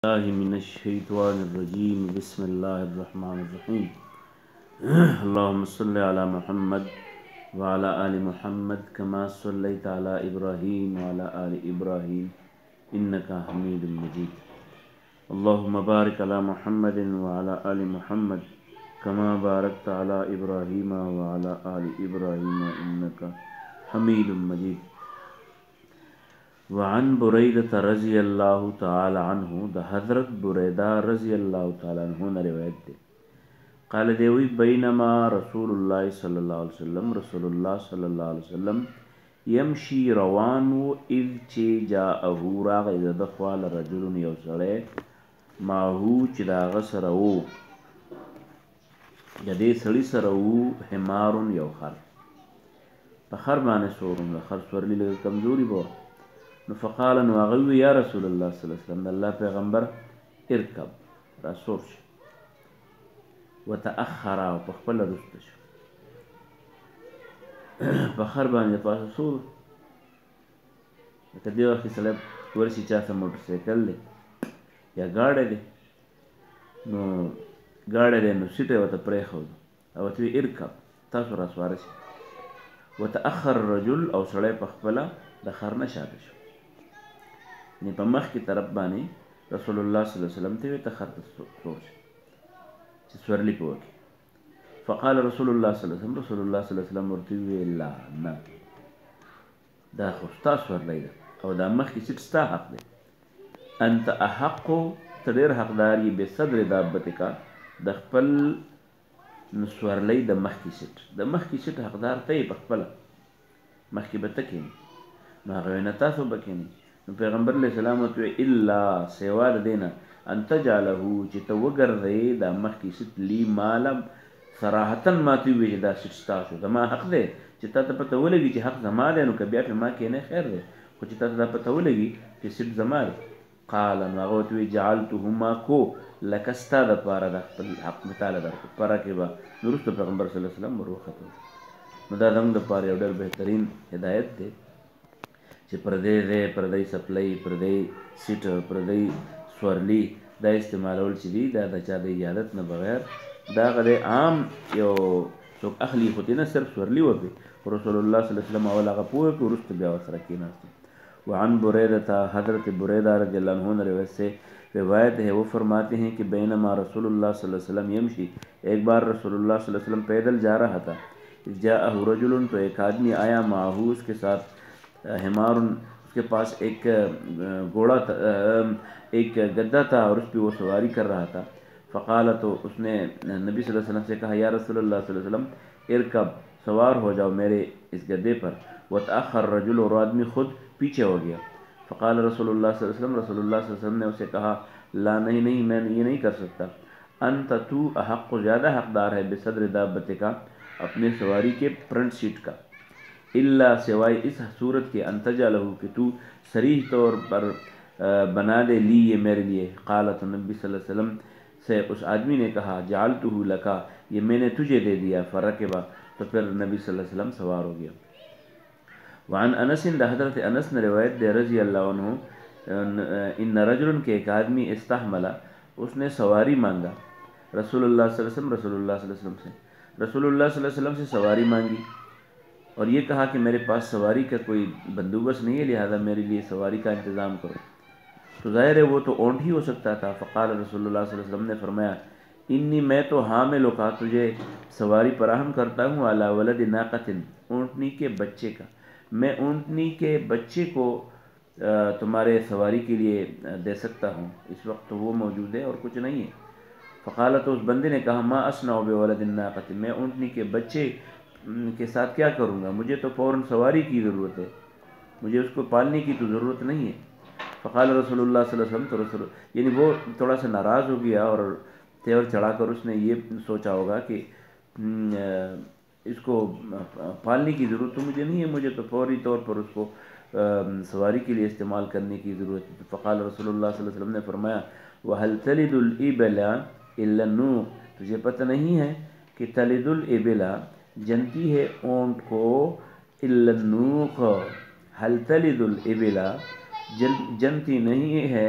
الله من الشيطان الرجيم بسم الله الرحمن الرحيم اللهم صل على محمد وعلى آل محمد كما صليت على إبراهيم وعلى آل إبراهيم إنك حميد مجيد اللهم بارك على محمد وعلى آل محمد كما باركت على إبراهيم وعلى آل إبراهيم إنك حميد مجيد وعن بريدة رضی اللہ تعالی عنہ دا حضرت بریدہ رضی اللہ تعالی عنہ نے روایت دے قال دیوی بینما رسول اللہ صلی اللہ علیہ وسلم رسول اللہ صلی اللہ علیہ وسلم یمشی روانو اذ چی جاءہو راغ اذا دخوال رجل یوسرے ماہو چی دا غسرہو جدے سڑی سرہو حمارن یو خر پخر بانے سورن خر سورلی لگا کمزوری بہت فقال نواغوی یا رسول اللہ صلی اللہ علیہ وسلم اللہ پیغمبر ارکب راسورش وتأخرا وپخپل رستش پخر باندې پاسه سور لکه دې وخت سړی ورشي چا ته موټر سایکل دی یا ګاډی دی نو سیټ یې ورته پرېښود او ورته وی ارکب تاسو راسواره شئ وتأخر الرجل او سړی پخپله د خر نه شاته شو یعنی په مخ کی طرف باندې رسول الله صلی الله علیه وسلم ته ته خر ته سور شي چې سورلی په وکي فقال رسول الله صلی الله علیه وسلم رسول الله صلی الله علیه وسلم ورته وی لا نه دا خو ستا سورلی ده او دا مخ کی سټ ستا حق دی انت احق تدیر حقدار یې به صدر دابتک د خپل سورلی د مخ کی سټ حقدار ته په خپل مخ کی به تکین نو هغه نه تاسو بکینی نو پیغمبر علیہ السلام ته الا سوا د دینا انت جالهو چې ته وګرځې دا مخ کی ست لی مالم صراحتن ما تی وی دا سټا شو دا ما حق دی چې ته پته ولګي چې حق زما دی نو کبیا په ما کې نه خیر دی خو چې ته پته ولګي چې سټ زما دی قال نو هغه ته جعلتهما کو لکستا د پاره د خپل حق مثال درکو پاره کې با درست پیغمبر صلی الله علیه وسلم وروخته نو دا زموږ د پاره یو ډېر بهترین هدایت دی چې پردی سپلای پردی سیټ پردی سورلی دا استعمالول چې دی دا د چا د اجازت نه بغیر دا غره عام یو څوک اخلي خو نه صرف سورلی وبي رسول الله صلی الله علیه وسلم اول هغه پوه کو رست بیا وسره کیناست وعن بریدہ حضرت بریدہ رضی اللہ عنہ روایت سے روایت ہے وہ فرماتے ہیں کہ بینما رسول اللہ صلی اللہ علیہ وسلم یمشی ایک بار رسول اللہ صلی اللہ علیہ وسلم پیدل جا رہا تھا جاءہ رجل تو ایک آدمی آیا معہو اس کے ساتھ حمار اس کے پاس ایک گھوڑا تھا ایک گدا تھا اور اس پہ وہ سواری کر رہا تھا فقال تو اس نے نبی صلی اللہ علیہ وسلم سے کہا یا رسول اللہ صلی اللہ علیہ وسلم ارکب سوار ہو جاؤ میرے اس گدے پر وتأخر الرجل اور آدمی خود پیچھے ہو گیا فقال رسول اللہ صلی اللہ علیہ وسلم رسول اللہ صلی اللہ علیہ وسلم نے اسے کہا لا نہیں میں یہ نہیں کر سکتا انت تو احق زیادہ حقدار ہے بصدر دابتک کا اپنے سواری کے فرنٹ سیٹ کا اللہ سوائے اس صورت کے انتجا لہو کہ تو صریح طور پر بنا دے لی یہ میرے لیے قالت نبی صلی اللہ علیہ وسلم سے اس آدمی نے کہا جعلتہ لکا یہ میں نے تجھے دے دیا فرکبا تو پھر نبی صلی اللہ علیہ وسلم سوار ہو گیا وعن انس دا حضرت انس نے روایت دے رضی اللہ عنہ ان رجل کے ایک آدمی استحملہ اس نے سواری مانگا رسول اللہ صلی اللہ علیہ وسلم سے رسول اللہ صلی اللہ علیہ وسلم سے سواری مانگی اور یہ کہا کہ میرے پاس سواری کا کوئی بندوبست نہیں ہے لہذا میرے لیے سواری کا انتظام کرو تو ظاہر ہے وہ تو اونٹ ہی ہو سکتا تھا فقال رسول اللہ صلی اللہ علیہ وسلم نے فرمایا انی میں تو حامل کا تجھے سواری فراہم کرتا ہوں علی ولد ناقۃ اونٹنی کے بچے کا میں اونٹنی کے بچے کو تمہارے سواری کے لیے دے سکتا ہوں اس وقت تو وہ موجود ہے اور کچھ نہیں ہے فقال تو اس بندے نے کہا ما اصنع بولد الناقۃ میں اونٹنی کے بچے کے ساتھ کیا کروں گا مجھے تو فوراً سواری کی ضرورت ہے مجھے اس کو پالنے کی تو ضرورت نہیں ہے فقال رسول اللہ صلی اللہ علیہ وسلم تو رسول یعنی وہ تھوڑا سا ناراض ہو گیا اور تیور چڑھا کر اس نے یہ سوچا ہوگا کہ اس کو پالنے کی ضرورت تو مجھے نہیں ہے مجھے تو فوری طور پر اس کو سواری کے لیے استعمال کرنے کی ضرورت ہے فقال رسول اللہ صلی اللہ علیہ وسلم نے فرمایا وَهَلْ تَلِدُ الْإِبِلَ إِلَّا النُّوقُ تجھے پتہ نہیں ہے کہ تلد الإبل جنتی ہے اونٹ کو إِلَّا النُّوقُ هَلْ تَلِدُ الْإِبِلَ جنتی نہیں ہے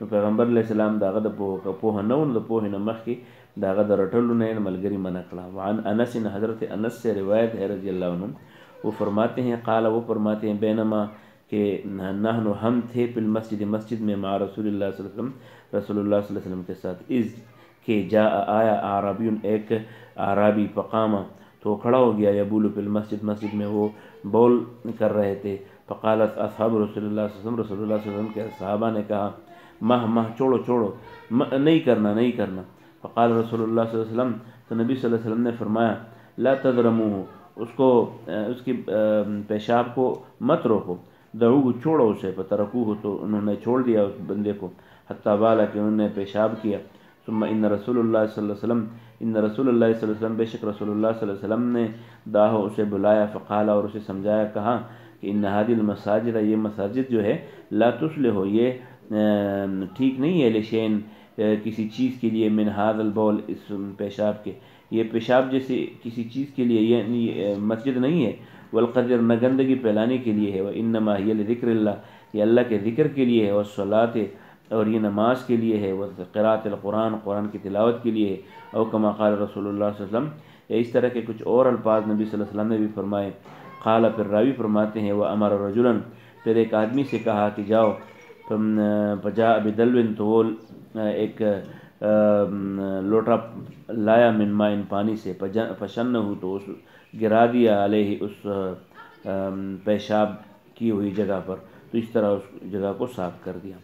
نو پیغمبر علیه السلام داغه د پوهه نه و، د پوهې نه مخکې داغه د رټلو نه یې ملګري منع کړه. وعن انس، حضرت انس سے روایت ہے رضی اللہ عنہ، وہ فرماتے ہیں قال، وہ فرماتے ہیں بینما کہ نحن ہم تھے فی المسجد، مسجد میں، مع رسول اللہ صلی اللہ علیہ وسلم، رسول اللہ صلی اللہ علیہ وسلم کے ساتھ، اذ کہ جاء آیا اعرابی، ایک اعرابی، فقام تو کھڑا ہو گیا، یبول فی المسجد، مسجد میں وہ بول کر رہے تھے. فقالت اصحاب رسول اللہ صلی اللہ علیہ وسلم، رسول اللہ صلی اللہ علیہ وسلم کے صحابہ نے کہا مہ چھوڑو چھوڑو، نہیں کرنا نہیں کرنا. فقال رسول اللہ صلی اللہ علیہ وسلم، تو نبی صلی اللہ علیہ وسلم نے فرمایا لا تضرموہ، اس کو اس کی پیشاب کو مت روکو، دعوہ چھوڑو اسے، فترکوہ تو انہوں نے چھوڑ دیا اس بندے کو، حتی بالا کہ انہوں نے پیشاب کیا. ثم ان رسول اللہ صلی اللہ علیہ وسلم، ان رسول اللہ صلی اللہ علیہ وسلم، بے شک رسول اللہ صلی اللہ علیہ وسلم نے داہو اسے بلایا، فقال اور اسے سمجھایا، کہا کہ ان ہذه المساجد، یہ مساجد جو ہے، لا تصلح، یہ ٹھیک نہیں ہے، لشین کسی چیز کے لیے، من هذا البول، اس پیشاب کے، یہ پیشاب جیسے کسی چیز کے لیے یہ مسجد نہیں ہے. والقدر، نہ گندگی پھیلانے کے لیے ہے. وانما هي لذکر اللہ، یہ اللہ کے ذکر کے لیے ہے. والصلاۃ، اور یہ نماز کے لیے ہے. وقراءۃ القرآن، قرآن کی تلاوت کے لیے ہے. او کما قال رسول اللہ صلی اللہ علیہ وسلم، یا اس طرح کے کچھ اور الفاظ نبی صلی اللہ علیہ وسلم نے بھی فرمائے. قال، پھر راوی فرماتے ہیں وامر رجلا، پھر ایک آدمی سے کہا کہ جاؤ، فجاء بدلو، تو وہ ایک لوٹا لایا، من ماء، پانی سے، فشنہ، تو اس گرا دیا، علیہ، اس پیشاب کی ہوئی جگہ پر، تو اس طرح اس جگہ کو صاف کر دیا.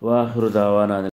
وآخر دعوانا